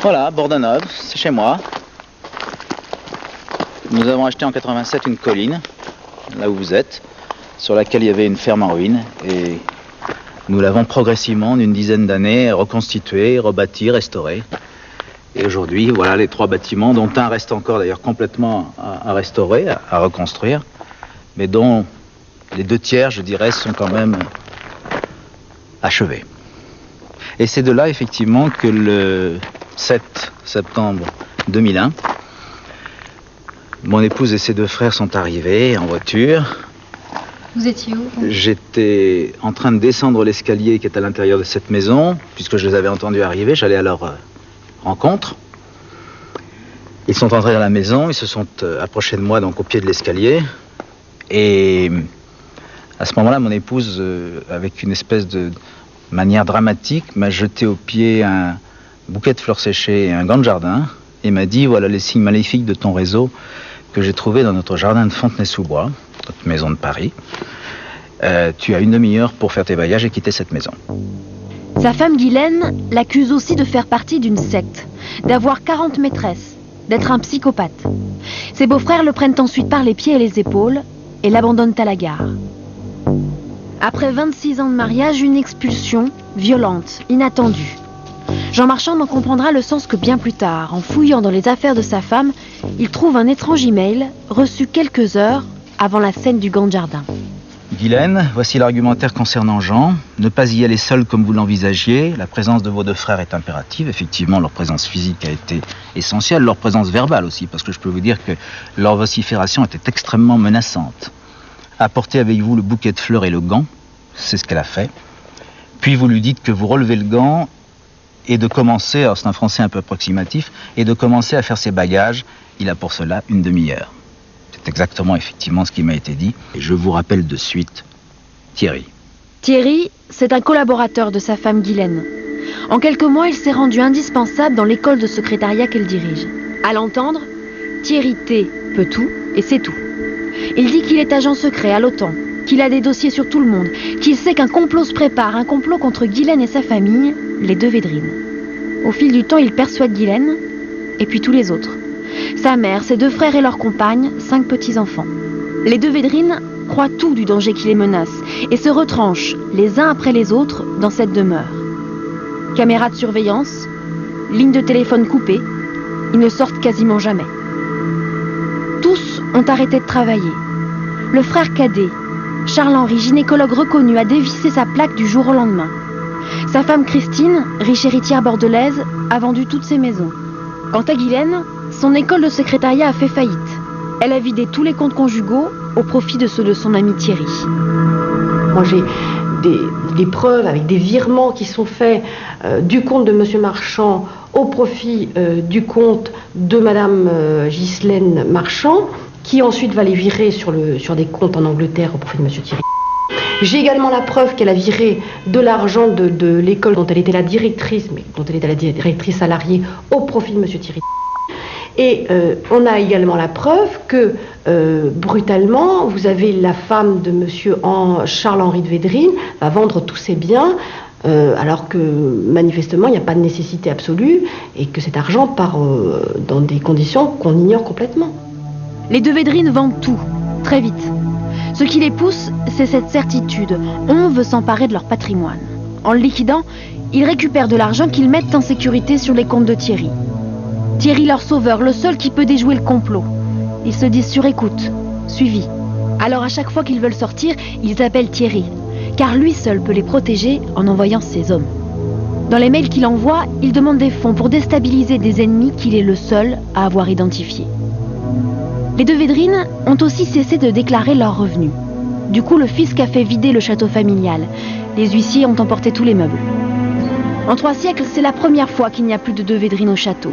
Voilà, Bordenave, c'est chez moi. Nous avons acheté en 87 une colline, là où vous êtes, sur laquelle il y avait une ferme en ruine. Et nous l'avons progressivement, en une dizaine d'années, reconstitué, rebâti, restauré. Et aujourd'hui, voilà les 3 bâtiments, dont un reste encore d'ailleurs complètement à restaurer, à reconstruire, mais dont les 2 tiers, je dirais, sont quand même achevés. Et c'est de là, effectivement, que le 7 septembre 2001, mon épouse et ses 2 frères sont arrivés en voiture. Vous étiez où? J'étais en train de descendre l'escalier qui est à l'intérieur de cette maison, puisque je les avais entendus arriver, j'allais à leur rencontre. Ils sont entrés dans la maison, ils se sont approchés de moi, donc au pied de l'escalier. Et à ce moment-là, mon épouse, avec une espèce de manière dramatique, m'a jeté au pied un bouquet de fleurs séchées et un gant de jardin, et m'a dit, voilà les signes maléfiques de ton réseau que j'ai trouvé dans notre jardin de Fontenay-sous-Bois, notre maison de Paris. Tu as une demi-heure pour faire tes voyages et quitter cette maison. Sa femme Guylaine l'accuse aussi de faire partie d'une secte, d'avoir 40 maîtresses, d'être un psychopathe. Ses beaux-frères le prennent ensuite par les pieds et les épaules et l'abandonnent à la gare. Après 26 ans de mariage, une expulsion violente, inattendue. Jean Marchand n'en comprendra le sens que bien plus tard. En fouillant dans les affaires de sa femme, il trouve un étrange email reçu quelques heures avant la scène du gant de jardin. Guylaine, voici l'argumentaire concernant Jean. Ne pas y aller seul comme vous l'envisagiez. La présence de vos 2 frères est impérative. Effectivement, leur présence physique a été essentielle. Leur présence verbale aussi, parce que je peux vous dire que leur vocifération était extrêmement menaçante. Apportez avec vous le bouquet de fleurs et le gant. C'est ce qu'elle a fait. Puis vous lui dites que vous relevez le gant et de commencer, alors c'est un français un peu approximatif, et de commencer à faire ses bagages. Il a pour cela une demi-heure. C'est exactement, effectivement, ce qui m'a été dit. Et je vous rappelle de suite Thierry. Thierry, c'est un collaborateur de sa femme Guylaine. En quelques mois, il s'est rendu indispensable dans l'école de secrétariat qu'elle dirige. À l'entendre, Thierry T peut tout et c'est tout. Il dit qu'il est agent secret à l'OTAN, qu'il a des dossiers sur tout le monde, qu'il sait qu'un complot se prépare, un complot contre Guylaine et sa famille, les 2 Védrines. Au fil du temps, il persuade Guylaine et puis tous les autres. Sa mère, ses 2 frères et leurs compagnes, 5 petits-enfants. Les 2 Védrines croient tout du danger qui les menace et se retranchent, les uns après les autres, dans cette demeure. Caméras de surveillance, lignes de téléphone coupées, ils ne sortent quasiment jamais. Tous ont arrêté de travailler. Le frère cadet, Charles-Henri, gynécologue reconnu, a dévissé sa plaque du jour au lendemain. Sa femme Christine, riche héritière bordelaise, a vendu toutes ses maisons. Quant à Guylaine, son école de secrétariat a fait faillite. Elle a vidé tous les comptes conjugaux au profit de ceux de son ami Thierry. Moi j'ai des preuves avec des virements qui sont faits du compte de M. Marchand au profit du compte de Mme Ghislaine Marchand, qui ensuite va les virer sur des comptes en Angleterre au profit de M. Thierry. J'ai également la preuve qu'elle a viré de l'argent de l'école dont elle était la directrice, mais dont elle était la directrice salariée, au profit de M. Thierry. Et on a également la preuve que, brutalement, vous avez la femme de M. Charles-Henri de Védrine va vendre tous ses biens, alors que manifestement il n'y a pas de nécessité absolue et que cet argent part dans des conditions qu'on ignore complètement. Les 2 Védrines vendent tout, très vite. Ce qui les pousse, c'est cette certitude. On veut s'emparer de leur patrimoine. En le liquidant, ils récupèrent de l'argent qu'ils mettent en sécurité sur les comptes de Thierry. Thierry, leur sauveur, le seul qui peut déjouer le complot. Ils se disent sur écoute, suivis. Alors à chaque fois qu'ils veulent sortir, ils appellent Thierry, car lui seul peut les protéger en envoyant ses hommes. Dans les mails qu'il envoie, il demande des fonds pour déstabiliser des ennemis qu'il est le seul à avoir identifiés. Les 2 Védrines ont aussi cessé de déclarer leurs revenus. Du coup, le fisc a fait vider le château familial. Les huissiers ont emporté tous les meubles. En 3 siècles, c'est la première fois qu'il n'y a plus de 2 Védrines au château.